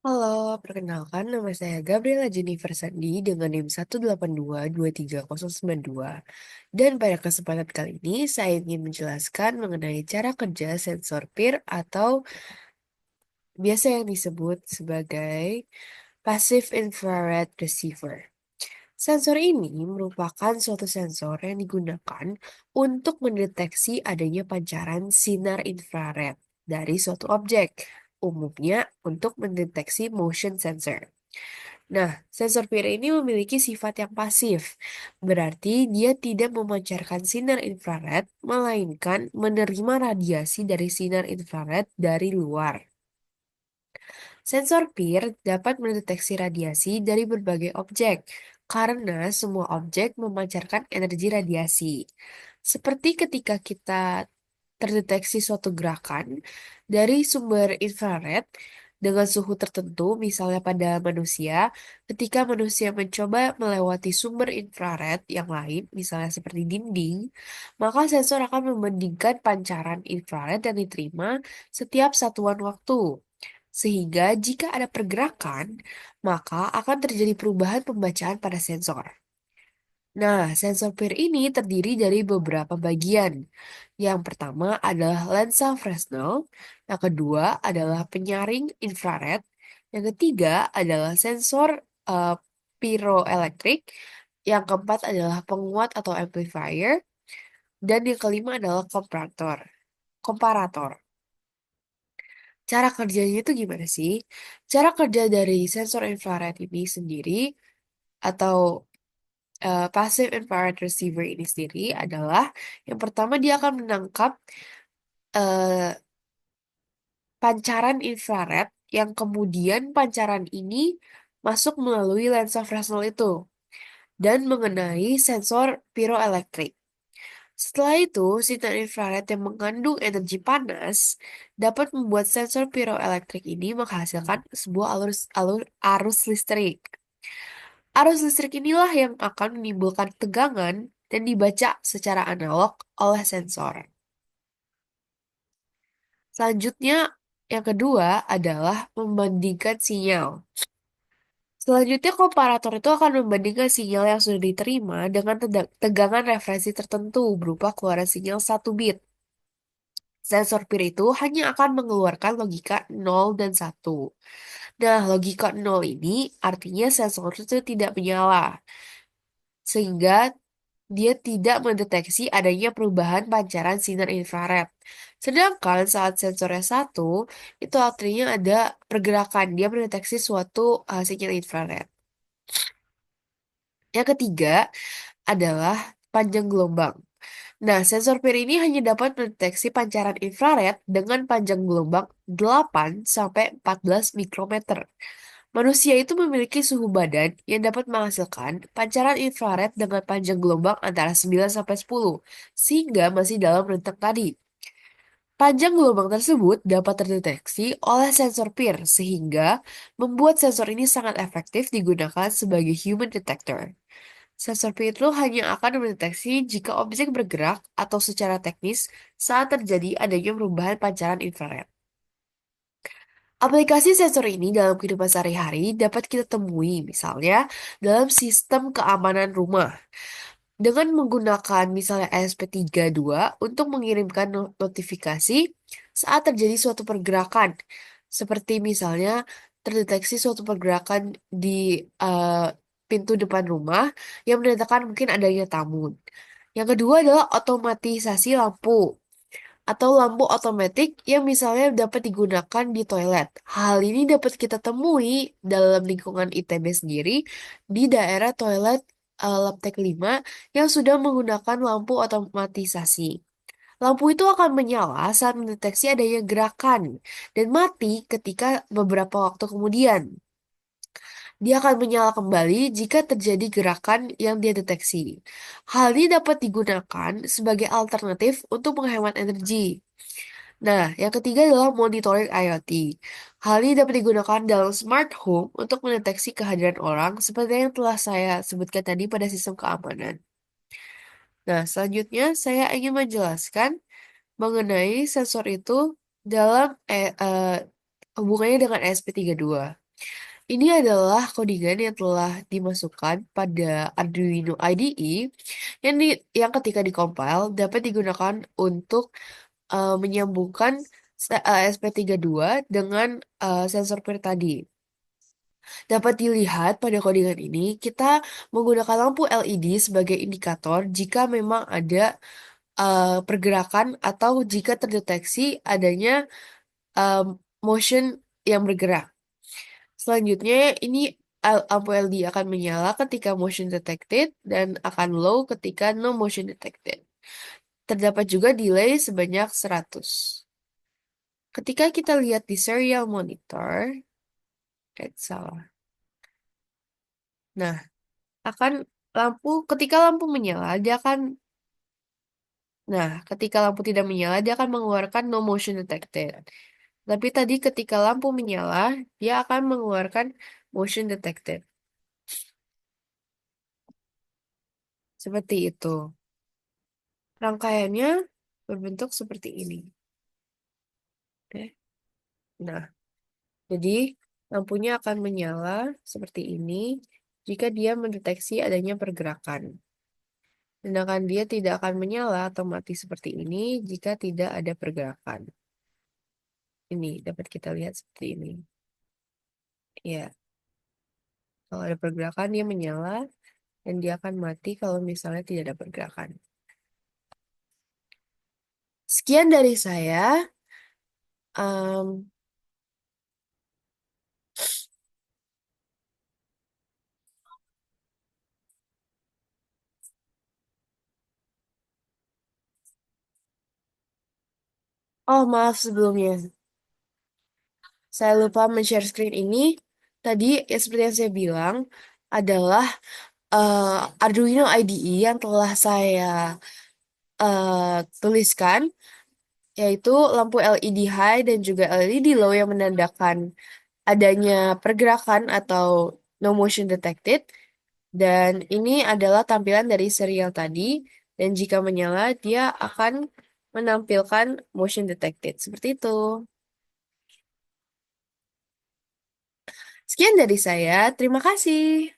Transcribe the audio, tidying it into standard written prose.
Halo, perkenalkan nama saya Gabriela Jennifer Sandi dengan NIM 1822309 dan pada kesempatan kali ini saya ingin menjelaskan mengenai cara kerja sensor PIR atau biasa yang disebut sebagai Passive Infrared Receiver. Sensor ini merupakan suatu sensor yang digunakan untuk mendeteksi adanya pancaran sinar infrared dari suatu objek, umumnya untuk mendeteksi motion sensor. Nah, sensor PIR ini memiliki sifat yang pasif, berarti dia tidak memancarkan sinar infrared, melainkan menerima radiasi dari sinar infrared dari luar. Sensor PIR dapat mendeteksi radiasi dari berbagai objek, karena semua objek memancarkan energi radiasi. Seperti ketika kita terdeteksi suatu gerakan dari sumber infrared dengan suhu tertentu, misalnya pada manusia, ketika manusia mencoba melewati sumber infrared yang lain, misalnya seperti dinding, maka sensor akan membandingkan pancaran infrared yang diterima setiap satuan waktu. Sehingga jika ada pergerakan, maka akan terjadi perubahan pembacaan pada sensor. Nah, sensor PIR ini terdiri dari beberapa bagian. Yang pertama adalah lensa Fresnel, yang kedua adalah penyaring infrared, yang ketiga adalah sensor eh, piroelektrik, yang keempat adalah penguat atau amplifier, dan yang kelima adalah komparator. Cara kerjanya itu gimana sih? Cara kerja dari sensor infrared ini sendiri atau passive infrared receiver ini sendiri adalah yang pertama dia akan menangkap eh, pancaran infrared yang kemudian pancaran ini masuk melalui lensa Fresnel itu dan mengenai sensor piroelektrik. Setelah itu, sinar infrared yang mengandung energi panas dapat membuat sensor piroelektrik ini menghasilkan sebuah arus listrik. Arus listrik inilah yang akan menimbulkan tegangan dan dibaca secara analog oleh sensor. Selanjutnya, yang kedua adalah membandingkan sinyal. Selanjutnya, komparator itu akan membandingkan sinyal yang sudah diterima dengan tegangan referensi tertentu berupa keluaran sinyal 1 bit. Sensor PIR itu hanya akan mengeluarkan logika 0 dan 1. Nah, logika 0 ini artinya sensor itu tidak menyala, sehingga dia tidak mendeteksi adanya perubahan pancaran sinar infrared. Sedangkan saat sensornya 1, itu artinya ada pergerakan, dia mendeteksi suatu sinyal infrared. Yang ketiga adalah panjang gelombang. Nah, sensor PIR ini hanya dapat mendeteksi pancaran infrared dengan panjang gelombang 8 sampai 14 mikrometer. Manusia itu memiliki suhu badan yang dapat menghasilkan pancaran infrared dengan panjang gelombang antara 9 sampai 10, sehingga masih dalam rentang tadi. Panjang gelombang tersebut dapat terdeteksi oleh sensor PIR, sehingga membuat sensor ini sangat efektif digunakan sebagai human detector. Sensor PIR itu hanya akan mendeteksi jika objek bergerak atau secara teknis saat terjadi adanya perubahan pancaran infrared. Aplikasi sensor ini dalam kehidupan sehari-hari dapat kita temui, misalnya dalam sistem keamanan rumah, dengan menggunakan misalnya ESP32 untuk mengirimkan notifikasi saat terjadi suatu pergerakan, seperti misalnya terdeteksi suatu pergerakan di eh, pintu depan rumah yang menandakan mungkin adanya tamu. Yang kedua adalah otomatisasi lampu atau lampu otomatis yang misalnya dapat digunakan di toilet. Hal ini dapat kita temui dalam lingkungan ITB sendiri di daerah toilet Laptek 5 yang sudah menggunakan lampu otomatisasi. Lampu itu akan menyala saat mendeteksi adanya gerakan dan mati ketika beberapa waktu kemudian. Dia akan menyala kembali jika terjadi gerakan yang dia deteksi. Hal ini dapat digunakan sebagai alternatif untuk menghemat energi. Nah, yang ketiga adalah monitoring IoT. Hal ini dapat digunakan dalam smart home untuk mendeteksi kehadiran orang seperti yang telah saya sebutkan tadi pada sistem keamanan. Nah, selanjutnya saya ingin menjelaskan mengenai sensor itu dalam hubungannya dengan ESP32. Ini adalah codingan yang telah dimasukkan pada Arduino IDE yang ketika dikompil dapat digunakan untuk menyambungkan SP32 dengan sensor PIR tadi. Dapat dilihat pada codingan ini, kita menggunakan lampu LED sebagai indikator jika memang ada pergerakan atau jika terdeteksi adanya um, motion yang bergerak. Selanjutnya, ini lampu LED akan menyala ketika motion detected dan akan low ketika no motion detected. Terdapat juga delay sebanyak 100. Ketika kita lihat di serial monitor, salah. Nah, akan ketika lampu menyala, ketika lampu tidak menyala, dia akan mengeluarkan no motion detected. Tapi tadi ketika lampu menyala, dia akan mengeluarkan motion detected. Seperti itu. Rangkaiannya berbentuk seperti ini. Oke. Nah, jadi lampunya akan menyala seperti ini jika dia mendeteksi adanya pergerakan. Sedangkan dia tidak akan menyala atau mati seperti ini jika tidak ada pergerakan. Ini dapat kita lihat seperti ini. Ya, kalau ada pergerakan dia menyala dan dia akan mati kalau misalnya tidak ada pergerakan. Sekian dari saya. Em, oh, maaf sebelumnya. Saya lupa men-share screen ini. Tadi, ya seperti yang saya bilang, adalah Arduino IDE yang telah saya tuliskan, yaitu lampu LED high dan juga LED low yang menandakan adanya pergerakan atau no motion detected. Dan ini adalah tampilan dari serial tadi. Dan jika menyala, dia akan menampilkan motion detected. Seperti itu. Sekian dari saya. Terima kasih.